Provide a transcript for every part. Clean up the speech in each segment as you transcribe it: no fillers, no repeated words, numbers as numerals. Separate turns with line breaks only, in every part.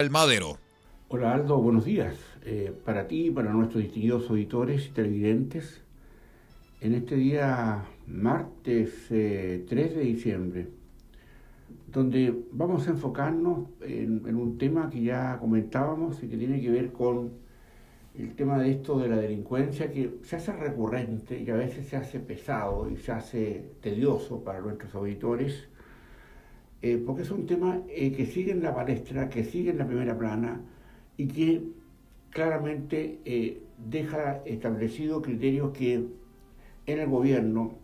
El Madero.
Hola Aldo, buenos días. Para ti y para nuestros distinguidos auditores y televidentes, en este día martes 3 de diciembre, donde vamos a enfocarnos en un tema que ya comentábamos y que tiene que ver con el tema de esto de la delincuencia que se hace recurrente y a veces se hace pesado y se hace tedioso para nuestros auditores, porque es un tema que sigue en la palestra, que sigue en la primera plana y que claramente deja establecido criterios que en el gobierno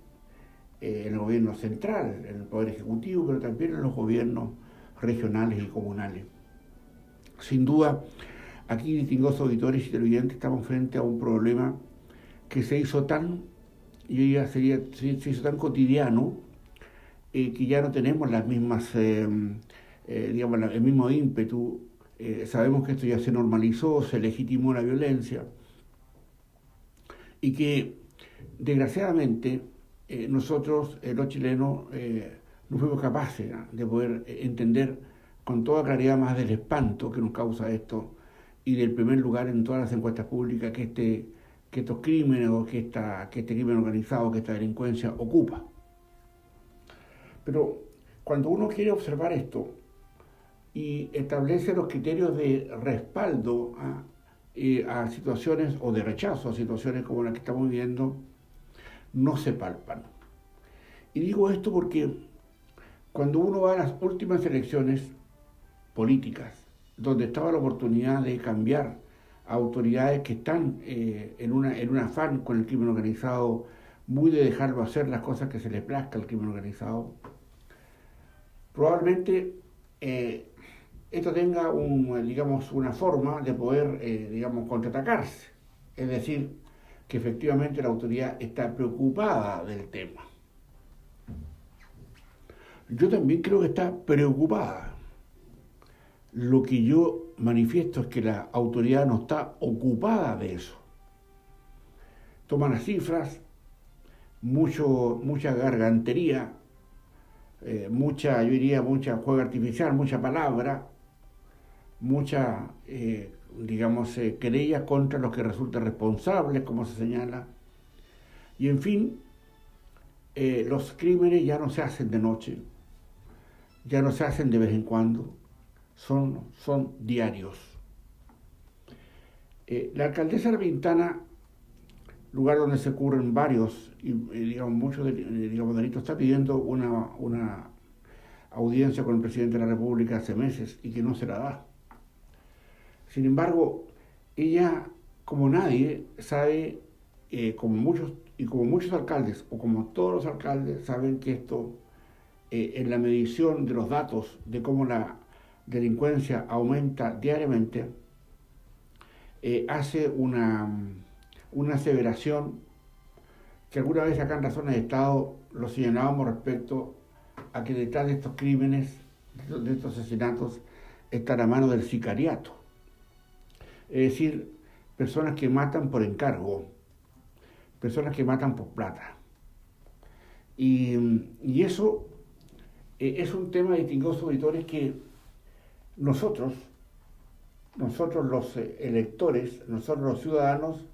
central, en el Poder Ejecutivo, pero también en los gobiernos regionales y comunales. Sin duda, aquí, distinguidos auditores y televidentes, estamos frente a un problema que se hizo tan, yo diría, se hizo tan cotidiano que ya no tenemos las mismas, digamos, el mismo ímpetu. Sabemos que esto ya se normalizó, se legitimó la violencia y que desgraciadamente nosotros, los chilenos, no fuimos capaces, ¿no?, de poder entender con toda claridad más del espanto que nos causa esto y del primer lugar en todas las encuestas públicas que estos crímenes o que este crimen organizado, que esta delincuencia ocupa. Pero cuando uno quiere observar esto y establece los criterios de respaldo a situaciones o de rechazo a situaciones como las que estamos viviendo, no se palpan. Y digo esto porque cuando uno va a las últimas elecciones políticas, donde estaba la oportunidad de cambiar a autoridades que están en un afán con el crimen organizado, muy de dejarlo hacer las cosas que se le plazca al crimen organizado, probablemente esto tenga digamos, una forma de poder, digamos, contraatacarse. Es decir, que efectivamente la autoridad está preocupada del tema. Yo también creo que está preocupada. Lo que yo manifiesto es que la autoridad no está ocupada de eso. Toman las cifras, mucha gargantería, yo diría, mucha juego artificial, mucha palabra, mucha, digamos, querellas contra los que resultan responsables, como se señala. Y en fin, los crímenes ya no se hacen de noche, ya no se hacen de vez en cuando, son diarios. La alcaldesa de La Pintana, lugar donde se ocurren varios, y digamos, muchos delitos, está pidiendo una audiencia con el presidente de la República hace meses y que no se la da. Sin embargo, ella, como nadie, sabe, como muchos alcaldes, o como todos los alcaldes, saben que esto, en la medición de los datos de cómo la delincuencia aumenta diariamente, hace una aseveración que alguna vez acá en Razones de Estado lo señalábamos respecto a que detrás de estos crímenes, de estos asesinatos, está la mano del sicariato. Es decir, personas que matan por encargo, personas que matan por plata. Y eso es un tema, de distinguidos auditores, que nosotros los electores, nosotros los ciudadanos,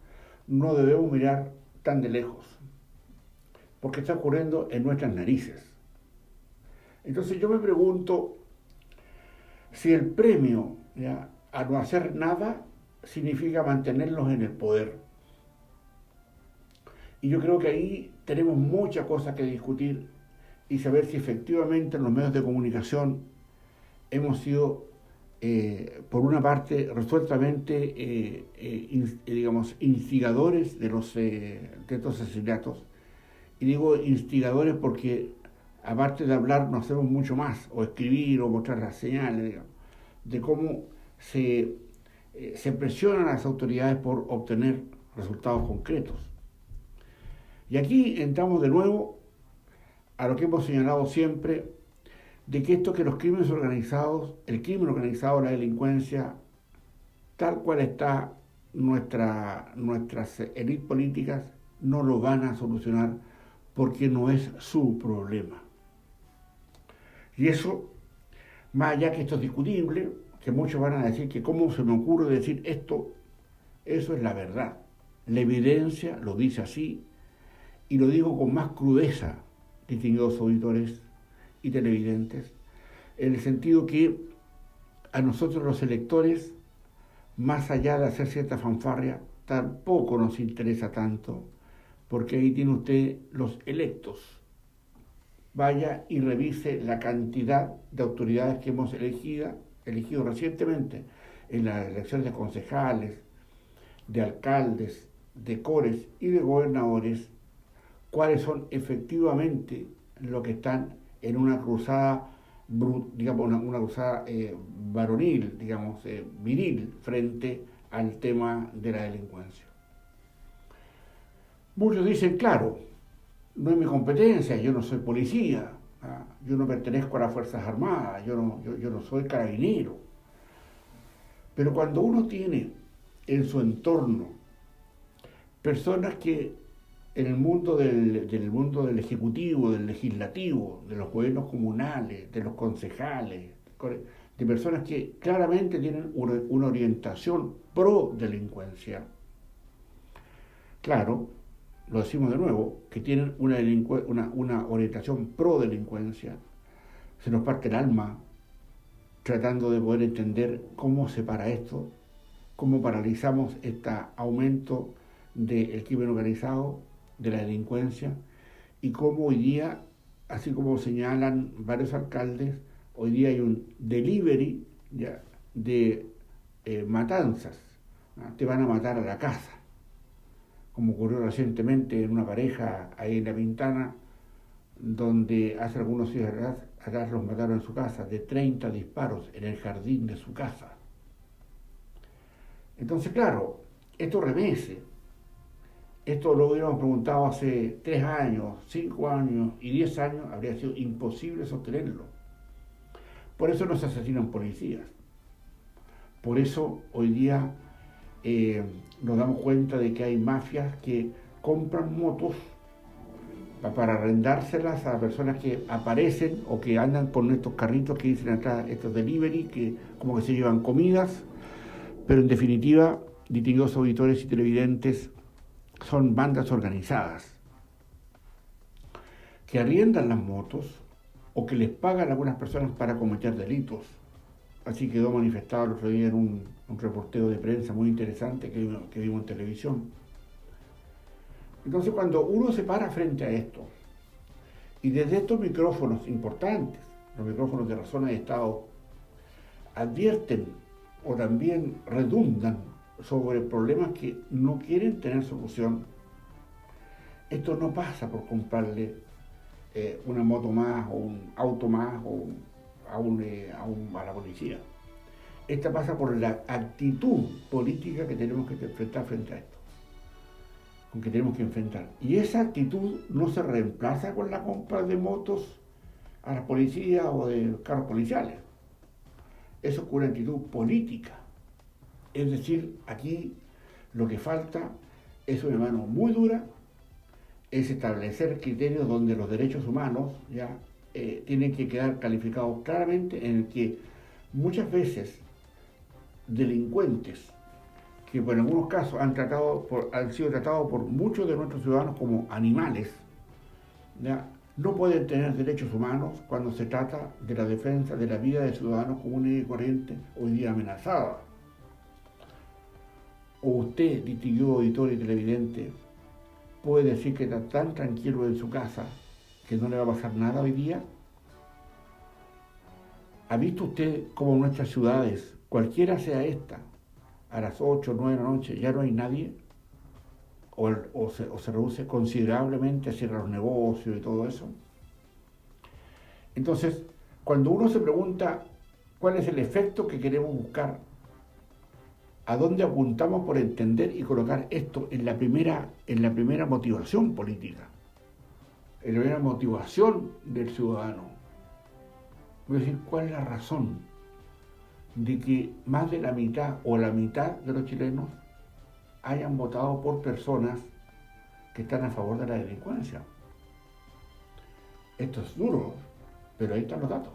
no debemos mirar tan de lejos, porque está ocurriendo en nuestras narices. Entonces yo me pregunto si el premio, ¿ya?, a no hacer nada significa mantenerlos en el poder. Y yo creo que ahí tenemos muchas cosas que discutir y saber si efectivamente en los medios de comunicación hemos sido, por una parte, resueltamente, digamos, instigadores de estos asesinatos. Y digo instigadores porque, aparte de hablar, no hacemos mucho más, o escribir, o mostrar las señales, digamos, de cómo se presionan a las autoridades por obtener resultados concretos. Y aquí entramos de nuevo a lo que hemos señalado siempre, de que esto, que los crímenes organizados, el crimen organizado, la delincuencia, tal cual está nuestras élites políticas, no lo van a solucionar porque no es su problema. Y eso, más allá que esto es discutible, que muchos van a decir que cómo se me ocurre decir esto. Eso es la verdad. La evidencia lo dice así, y lo digo con más crudeza, distinguidos auditores y televidentes, en el sentido que a nosotros los electores, más allá de hacer cierta fanfarria, tampoco nos interesa tanto, porque ahí tiene usted los electos. Vaya y revise la cantidad de autoridades que hemos elegido recientemente en las elecciones de concejales, de alcaldes, de cores y de gobernadores, cuáles son efectivamente los que están en una cruzada, digamos, una cruzada varonil, digamos, viril, frente al tema de la delincuencia. Muchos dicen, claro, no es mi competencia, yo no soy policía, yo no pertenezco a las Fuerzas Armadas, yo no soy carabinero. Pero cuando uno tiene en su entorno personas que en el mundo del ejecutivo, del legislativo, de los gobiernos comunales, de los concejales, de personas que claramente tienen una orientación pro delincuencia, claro, lo decimos de nuevo, que tienen una orientación pro delincuencia, se nos parte el alma tratando de poder entender cómo se para esto, cómo paralizamos este aumento del crimen organizado, de la delincuencia, y cómo hoy día, así como señalan varios alcaldes, hoy día hay un delivery ya, de matanzas, ¿no? Te van a matar a la casa, como ocurrió recientemente en una pareja ahí en La Pintana, donde hace algunos días atrás los mataron en su casa, de 30 disparos en el jardín de su casa. Entonces, claro, esto remece. Esto lo hubiéramos preguntado hace 3 años, 5 años y 10 años, habría sido imposible sostenerlo. Por eso no se asesinan policías. Por eso hoy día nos damos cuenta de que hay mafias que compran motos para arrendárselas a personas que aparecen o que andan con estos carritos que dicen acá, estos delivery, que como que se llevan comidas, pero en definitiva, distinguidos auditores y televidentes, son bandas organizadas que arriendan las motos o que les pagan a algunas personas para cometer delitos. Así quedó manifestado el otro día en un reporteo de prensa muy interesante que vimos en televisión. Entonces, cuando uno se para frente a esto, y desde estos micrófonos importantes, los micrófonos de Razones de Estado, advierten o también redundan sobre problemas que no quieren tener solución, esto no pasa por comprarle una moto más o un auto más o a la policía. Esta pasa por la actitud política que tenemos que enfrentar frente a esto, con que tenemos que enfrentar. Y esa actitud no se reemplaza con la compra de motos a las policías o de carros policiales. Eso es una actitud política. Es decir, aquí lo que falta es una mano muy dura, es establecer criterios donde los derechos humanos ya tienen que quedar calificados claramente, en el que muchas veces delincuentes que en algunos casos han sido tratados por muchos de nuestros ciudadanos como animales, ¿ya? No pueden tener derechos humanos cuando se trata de la defensa de la vida de ciudadanos comunes y corrientes hoy día amenazada. O usted, distinguido auditor y televidente, puede decir que está tan tranquilo en su casa que no le va a pasar nada hoy día. ¿Ha visto usted cómo en nuestras ciudades, cualquiera sea esta, a las 8 o 9 de la noche ya no hay nadie? O se reduce considerablemente, cierra los negocios y todo eso. Entonces, cuando uno se pregunta cuál es el efecto que queremos buscar, a dónde apuntamos por entender y colocar esto en la primera motivación política, en la primera motivación del ciudadano, es decir, cuál es la razón de que más de la mitad o la mitad de los chilenos hayan votado por personas que están a favor de la delincuencia. Esto es duro, pero ahí están los datos.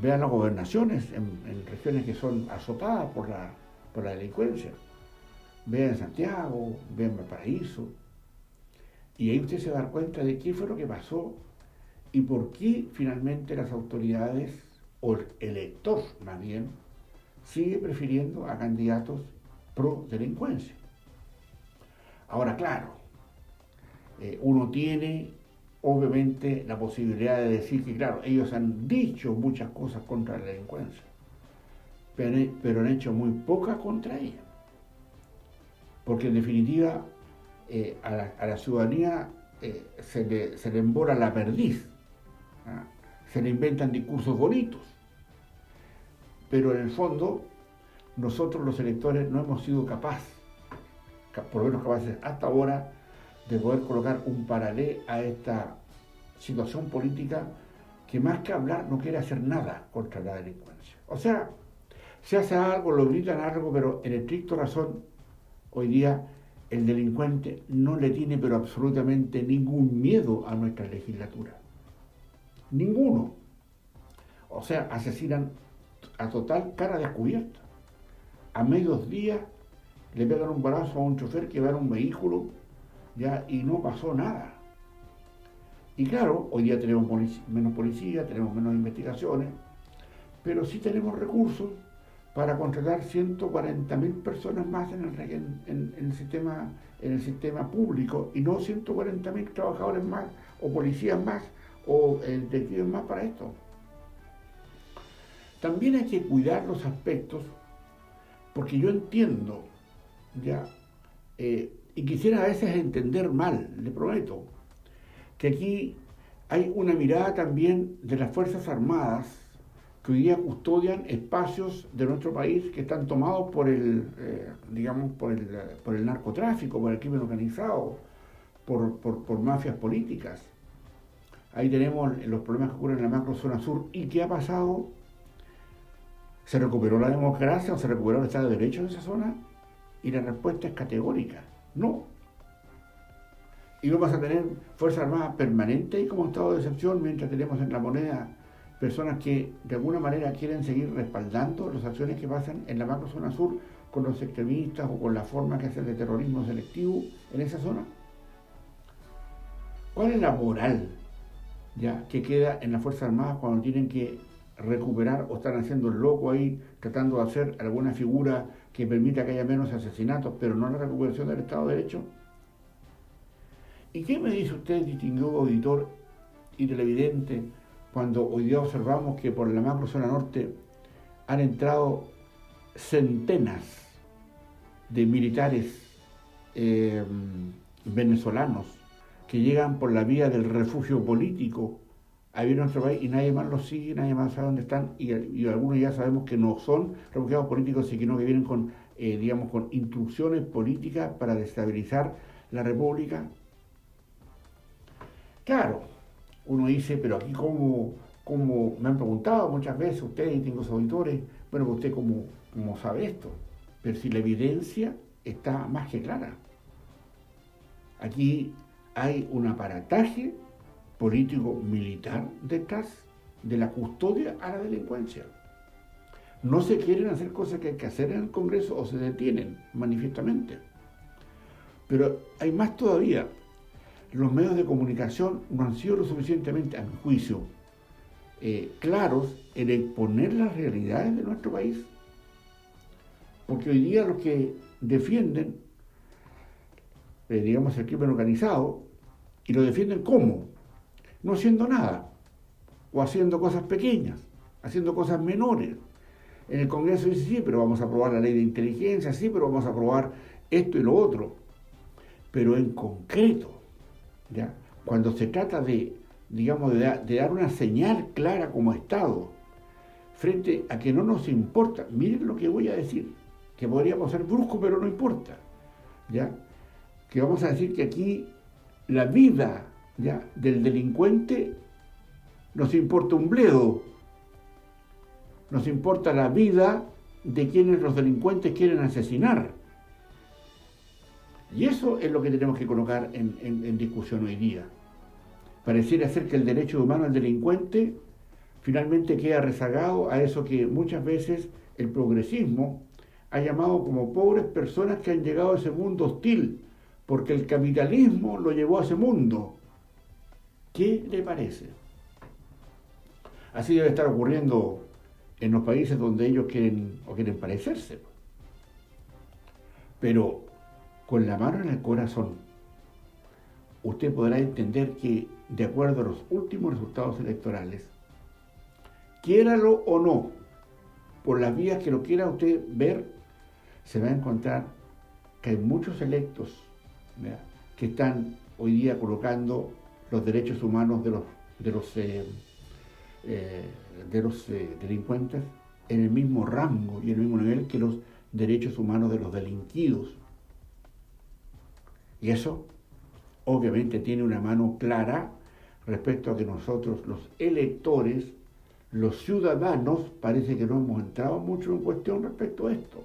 Vean las gobernaciones en regiones que son azotadas por la delincuencia. Vean Santiago, vean Valparaíso. Y ahí usted se va a dar cuenta de qué fue lo que pasó y por qué finalmente las autoridades, o el elector más bien, sigue prefiriendo a candidatos pro delincuencia. Ahora, claro, uno tiene obviamente la posibilidad de decir que, claro, ellos han dicho muchas cosas contra la delincuencia, pero han hecho muy pocas contra ella. Porque en definitiva a la ciudadanía se le embora la perdiz, ¿ah? Se le inventan discursos bonitos, pero en el fondo nosotros los electores no hemos sido capaces, por lo menos capaces hasta ahora, de poder colocar un paralelo a esta situación política que más que hablar no quiere hacer nada contra la delincuencia. O sea, se hace algo, lo gritan algo, pero en estricto razón, hoy día el delincuente no le tiene pero absolutamente ningún miedo a nuestra legislatura. Ninguno. O sea, asesinan a total cara descubierta. A medios días le pegan un balazo a un chofer que va en un vehículo, ya, y no pasó nada. Y claro, hoy día tenemos menos policía, tenemos menos investigaciones, pero sí tenemos recursos para contratar 140.000 personas más en el sistema público, y no 140.000 trabajadores más, o policías más, o detectives más para esto. También hay que cuidar los aspectos, porque yo entiendo, ya, y quisiera a veces entender mal, le prometo, que aquí hay una mirada también de las Fuerzas Armadas que hoy día custodian espacios de nuestro país que están tomados por el narcotráfico, por el crimen organizado, por mafias políticas. Ahí tenemos los problemas que ocurren en la macrozona sur. ¿Y qué ha pasado? ¿Se recuperó la democracia o se recuperó el Estado de Derecho en esa zona? Y la respuesta es categórica: no. Y vamos a tener Fuerzas Armadas permanentes y como estado de excepción, mientras tenemos en la moneda personas que de alguna manera quieren seguir respaldando las acciones que pasan en la macrozona sur con los extremistas o con la forma que hacen de terrorismo selectivo en esa zona. ¿Cuál es la moral ya que queda en las Fuerzas Armadas cuando tienen que recuperar o están haciendo el loco ahí, tratando de hacer alguna figura que permita que haya menos asesinatos, pero no la recuperación del Estado de Derecho? ¿Y qué me dice usted, distinguido auditor y televidente, cuando hoy día observamos que por la macrozona norte han entrado centenas de militares venezolanos que llegan por la vía del refugio político a vivir en nuestro país y nadie más los sigue, nadie más sabe dónde están, y algunos ya sabemos que no son refugiados políticos, sino que vienen con instrucciones políticas para desestabilizar la República? Claro, uno dice, pero aquí como me han preguntado muchas veces ustedes, y tengo auditores, bueno, usted cómo sabe esto, pero si la evidencia está más que clara. Aquí hay un aparataje político-militar detrás de la custodia a la delincuencia. No se quieren hacer cosas que hay que hacer en el Congreso o se detienen manifiestamente. Pero hay más todavía. Los medios de comunicación no han sido lo suficientemente, a mi juicio, claros en exponer las realidades de nuestro país. Porque hoy día los que defienden, el crimen organizado, y lo defienden ¿cómo? No haciendo nada, o haciendo cosas pequeñas, haciendo cosas menores. En el Congreso dice, sí, pero vamos a aprobar la ley de inteligencia, sí, pero vamos a aprobar esto y lo otro. Pero en concreto, ¿ya? Cuando se trata de dar una señal clara como Estado frente a que no nos importa, miren lo que voy a decir, que podríamos ser brusco, pero no importa, ¿ya? Que vamos a decir que aquí la vida, ¿ya?, del delincuente nos importa un bledo, nos importa la vida de quienes los delincuentes quieren asesinar. Y eso es lo que tenemos que colocar en discusión hoy día. Pareciera ser que el derecho humano del delincuente finalmente queda rezagado a eso que muchas veces el progresismo ha llamado como pobres personas que han llegado a ese mundo hostil, porque el capitalismo lo llevó a ese mundo. ¿Qué le parece? Así debe estar ocurriendo en los países donde ellos quieren o quieren parecerse. Pero con la mano en el corazón, usted podrá entender que, de acuerdo a los últimos resultados electorales, quiéralo o no, por las vías que lo quiera usted ver, se va a encontrar que hay muchos electos, ¿verdad?, que están hoy día colocando los derechos humanos de los delincuentes en el mismo rango y en el mismo nivel que los derechos humanos de los delinquidos. Y eso obviamente tiene una mano clara respecto a que nosotros, los electores, los ciudadanos, parece que no hemos entrado mucho en cuestión respecto a esto.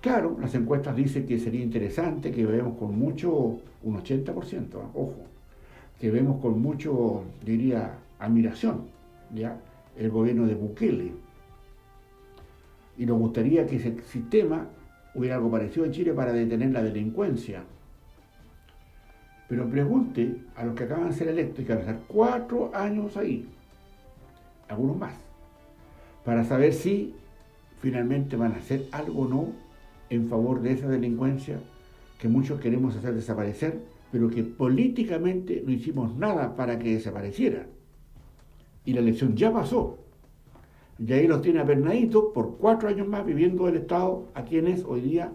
Claro, las encuestas dicen que sería interesante que veamos con mucho, un 80%, ojo, que vemos con mucho, diría, admiración, ¿ya?, el gobierno de Bukele. Y nos gustaría que ese sistema hubiera algo parecido en Chile para detener la delincuencia. Pero pregunte a los que acaban de ser electos y que van a estar 4 años ahí, algunos más, para saber si finalmente van a hacer algo o no en favor de esa delincuencia que muchos queremos hacer desaparecer, pero que políticamente no hicimos nada para que desapareciera. Y la elección ya pasó. Y ahí los tiene apernaditos por 4 años más viviendo el Estado, a quienes hoy día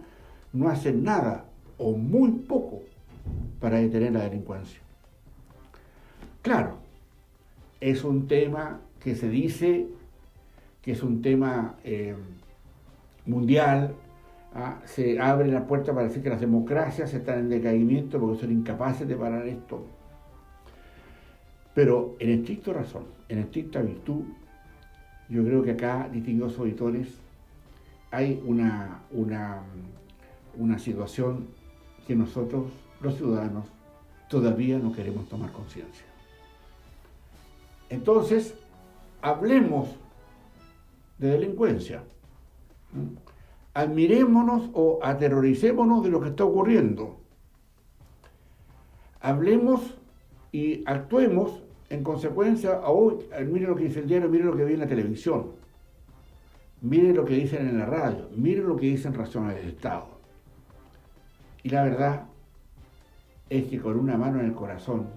no hacen nada o muy poco para detener la delincuencia. Claro, es un tema que se dice que es un tema mundial. Se abre la puerta para decir que las democracias están en decaimiento porque son incapaces de parar esto. Pero en estricta razón, en estricta virtud, yo creo que acá, distinguidos auditores, hay una situación que nosotros, los ciudadanos, todavía no queremos tomar conciencia. Entonces, hablemos de delincuencia. Admirémonos o aterroricémonos de lo que está ocurriendo. Hablemos y actuemos en consecuencia. Hoy, mire lo que dice el diario, mire lo que ve en la televisión, mire lo que dicen en la radio, mire lo que dicen razones del Estado. Y la verdad es que con una mano en el corazón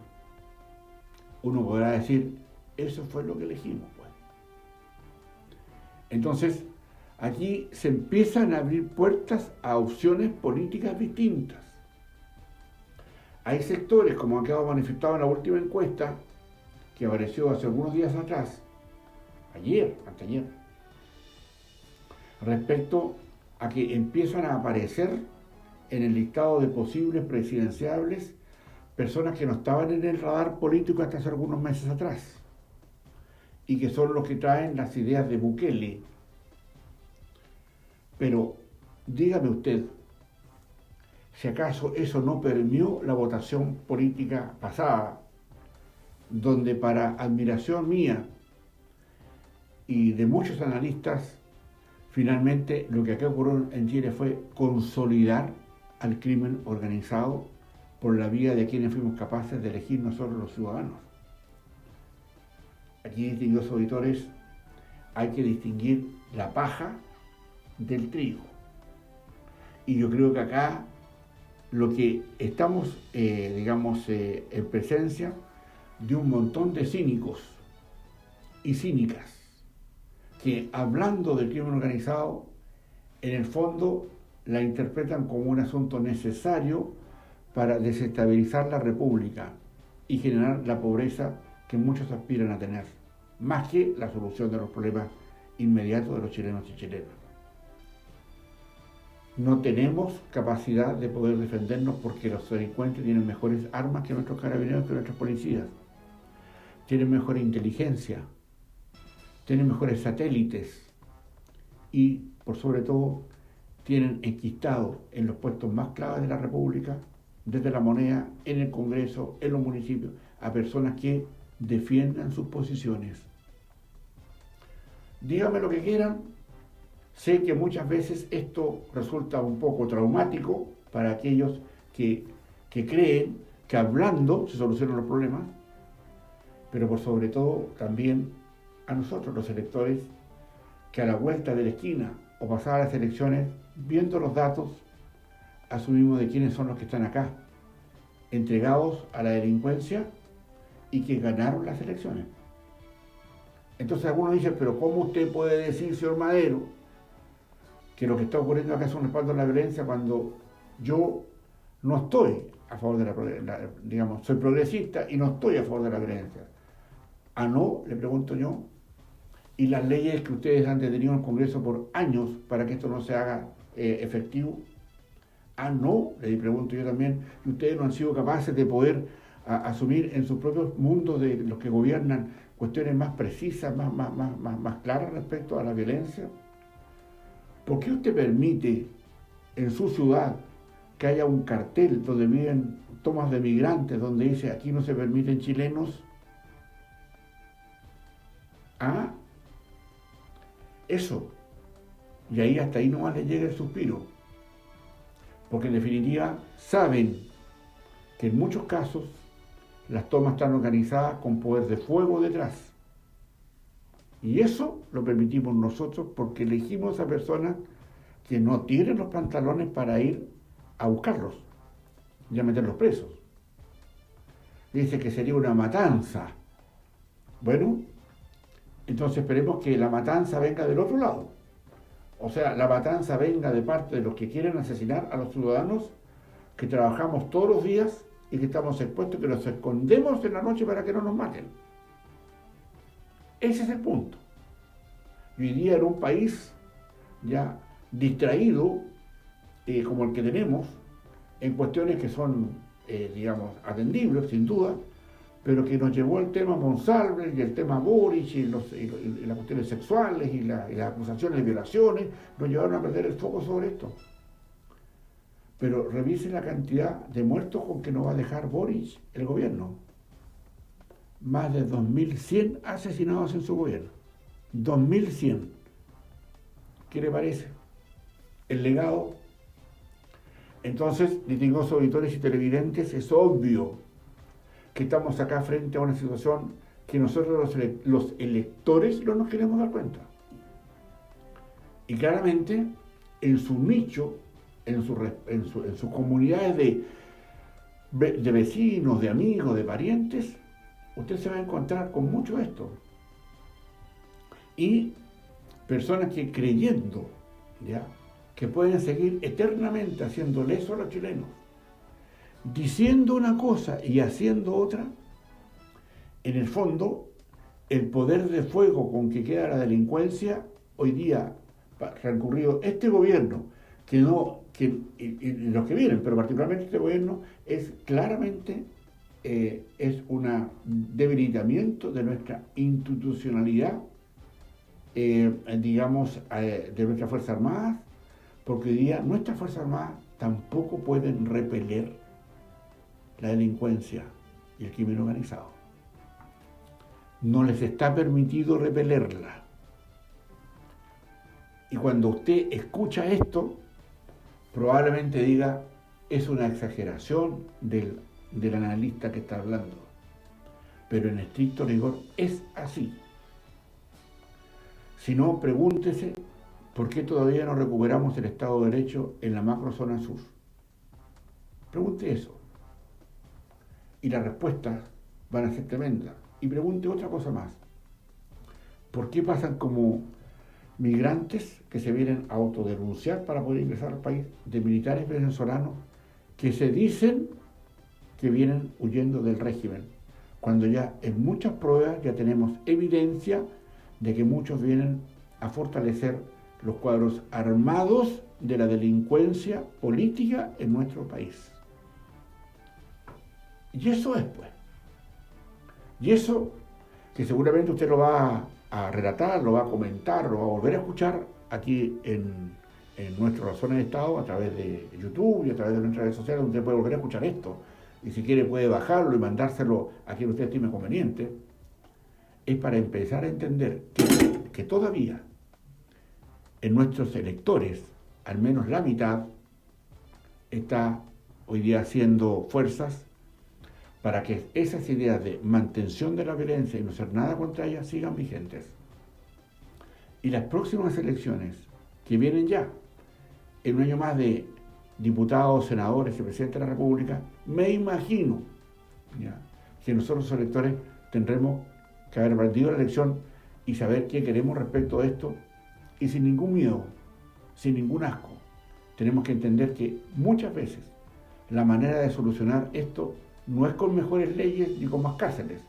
uno podrá decir, eso fue lo que elegimos, pues. Entonces, aquí se empiezan a abrir puertas a opciones políticas distintas. Hay sectores, como ha quedado manifestado en la última encuesta, que apareció hace algunos días atrás, anteayer, respecto a que empiezan a aparecer en el listado de posibles presidenciables personas que no estaban en el radar político hasta hace algunos meses atrás, y que son los que traen las ideas de Bukele. Pero dígame usted, si acaso eso no permeó la votación política pasada, donde para admiración mía y de muchos analistas, finalmente lo que acá ocurrió en Chile fue consolidar al crimen organizado por la vía de quienes fuimos capaces de elegir nosotros los ciudadanos. Aquí, distinguidos auditores, hay que distinguir la paja del trigo. Y yo creo que acá lo que estamos, en presencia de un montón de cínicos y cínicas que, hablando del crimen organizado, en el fondo la interpretan como un asunto necesario para desestabilizar la República y generar la pobreza que muchos aspiran a tener, más que la solución de los problemas inmediatos de los chilenos y chilenas. No tenemos capacidad de poder defendernos porque los delincuentes tienen mejores armas que nuestros carabineros, que nuestras policías. Tienen mejor inteligencia, tienen mejores satélites y, por sobre todo, tienen enquistados en los puestos más claves de la República, desde la moneda, en el Congreso, en los municipios, a personas que defiendan sus posiciones. Díganme lo que quieran, sé que muchas veces esto resulta un poco traumático para aquellos que creen que hablando se solucionan los problemas, pero por sobre todo también a nosotros los electores, que a la vuelta de la esquina o pasadas las elecciones, viendo los datos, asumimos de quiénes son los que están acá, entregados a la delincuencia y que ganaron las elecciones. Entonces algunos dicen, pero ¿cómo usted puede decir, señor Madero, que lo que está ocurriendo acá es un respaldo a la violencia cuando yo no estoy a favor de digamos, soy progresista y no estoy a favor de la violencia? Ah, no, le pregunto yo. Y las leyes que ustedes han detenido en el Congreso por años para que esto no se haga efectivo. Ah, no, le pregunto yo también, y ustedes no han sido capaces de poder asumir en sus propios mundos de los que gobiernan cuestiones más precisas, más claras respecto a la violencia. ¿Por qué usted permite en su ciudad que haya un cartel donde viven tomas de migrantes, donde dice aquí no se permiten chilenos? Ah, eso. Y ahí hasta ahí nomás les llega el suspiro. Porque en definitiva saben que en muchos casos las tomas están organizadas con poder de fuego detrás. Y eso lo permitimos nosotros porque elegimos a personas que no tienen los pantalones para ir a buscarlos y a meterlos presos. Dice que sería una matanza. Bueno, entonces esperemos que la matanza venga del otro lado. O sea, la matanza venga de parte de los que quieren asesinar a los ciudadanos que trabajamos todos los días y que estamos expuestos, que nos escondemos en la noche para que no nos maten. Ese es el punto. Y hoy día en un país ya distraído, como el que tenemos, en cuestiones que son, digamos, atendibles, sin duda, pero que nos llevó el tema Monsalve y el tema Boric y las cuestiones sexuales y las acusaciones de violaciones, nos llevaron a perder el foco sobre esto. Pero revisen la cantidad de muertos con que nos va a dejar Boric, el gobierno. Más de 2.100 asesinados en su gobierno. 2.100. ¿Qué le parece? El legado. Entonces, distinguidos auditores y televidentes, es obvio que estamos acá frente a una situación que nosotros los electores no nos queremos dar cuenta. Y claramente, en su nicho, en sus comunidades de vecinos, de amigos, de parientes, usted se va a encontrar con mucho esto. Y personas que creyendo, ¿ya?, que pueden seguir eternamente haciéndole eso a los chilenos, diciendo una cosa y haciendo otra, en el fondo, el poder de fuego con que queda la delincuencia, hoy día recurrido este gobierno, y los que vienen, pero particularmente este gobierno, es claramente es un debilitamiento de nuestra institucionalidad, digamos, de nuestras Fuerzas Armadas, porque hoy día nuestras Fuerzas Armadas tampoco pueden repeler la delincuencia y el crimen organizado. No les está permitido repelerla. Y cuando usted escucha esto, probablemente diga, es una exageración del analista que está hablando. Pero en estricto rigor es así. Si no, pregúntese por qué todavía no recuperamos el Estado de Derecho en la macrozona sur. Pregunte eso. Y las respuestas van a ser tremendas. Y pregunte otra cosa más. ¿Por qué pasan como migrantes que se vienen a autodenunciar para poder ingresar al país, de militares venezolanos que se dicen que vienen huyendo del régimen, cuando ya en muchas pruebas ya tenemos evidencia de que muchos vienen a fortalecer los cuadros armados de la delincuencia política en nuestro país? Y eso es, pues. Y eso, que seguramente usted lo va a relatar, lo va a comentar, lo va a volver a escuchar aquí en nuestras Razones de Estado, a través de YouTube y a través de nuestras redes sociales, donde usted puede volver a escuchar esto. Y si quiere puede bajarlo y mandárselo a quien usted estime conveniente. es para empezar a entender que todavía en nuestros electores, al menos la mitad, está hoy día haciendo fuerzas para que esas ideas de mantención de la violencia y no hacer nada contra ella sigan vigentes. Y las próximas elecciones, que vienen ya, en un año más de diputados, senadores y presidente de la República, me imagino ¿ya? Que nosotros los electores tendremos que haber aprendido la elección y saber qué queremos respecto a esto, y sin ningún miedo, sin ningún asco, tenemos que entender que muchas veces la manera de solucionar esto no es con mejores leyes ni con más cárceles,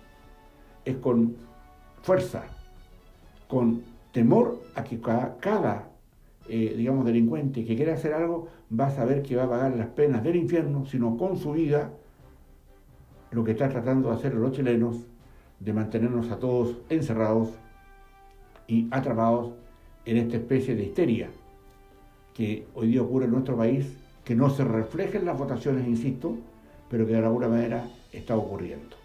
es con fuerza, con temor a que cada delincuente que quiera hacer algo va a saber que va a pagar las penas del infierno, sino con su vida, lo que está tratando de hacer los chilenos, de mantenernos a todos encerrados y atrapados en esta especie de histeria que hoy día ocurre en nuestro país, que no se refleja en las votaciones, insisto, pero que de alguna manera está ocurriendo.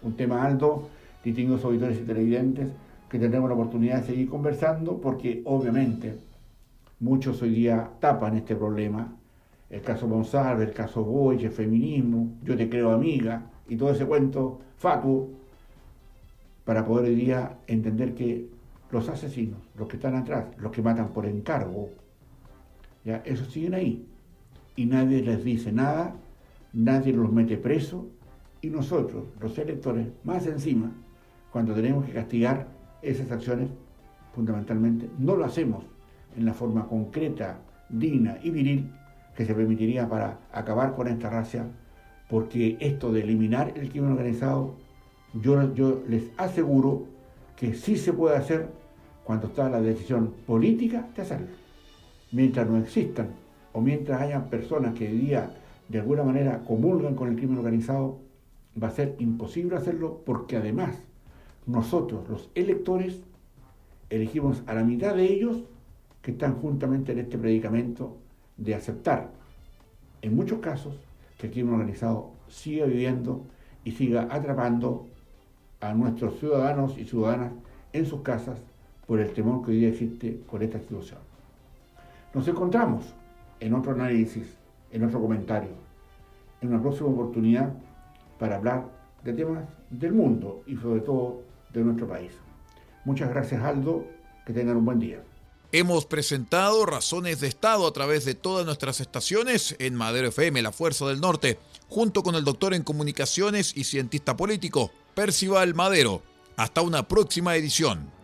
Un tema alto, distinguidos auditores y televidentes, que tendremos la oportunidad de seguir conversando, porque obviamente muchos hoy día tapan este problema, el caso Monsalve, el caso Boich, el feminismo, yo te creo amiga, y todo ese cuento fatuo, para poder hoy día entender que los asesinos, los que están atrás, los que matan por encargo, ya esos siguen ahí, y nadie les dice nada, nadie los mete preso, y nosotros, los electores, más encima, cuando tenemos que castigar esas acciones, fundamentalmente, no lo hacemos en la forma concreta, digna y viril que se permitiría para acabar con esta racia, porque esto de eliminar el crimen organizado, yo les aseguro que sí se puede hacer cuando está la decisión política de hacerlo. Mientras no existan o mientras hayan personas que hoy día de alguna manera comulgan con el crimen organizado, va a ser imposible hacerlo, porque además nosotros, los electores, elegimos a la mitad de ellos que están juntamente en este predicamento de aceptar, en muchos casos, que el crimen organizado siga viviendo y siga atrapando a nuestros ciudadanos y ciudadanas en sus casas por el temor que hoy día existe con esta situación. Nos encontramos en otro análisis, en otro comentario, en una próxima oportunidad para hablar de temas del mundo y sobre todo de nuestro país. Muchas gracias, Aldo, que tengan un buen día.
Hemos presentado Razones de Estado a través de todas nuestras estaciones en Madero FM, La Fuerza del Norte, junto con el doctor en comunicaciones y cientista político, Percival Madero. Hasta una próxima edición.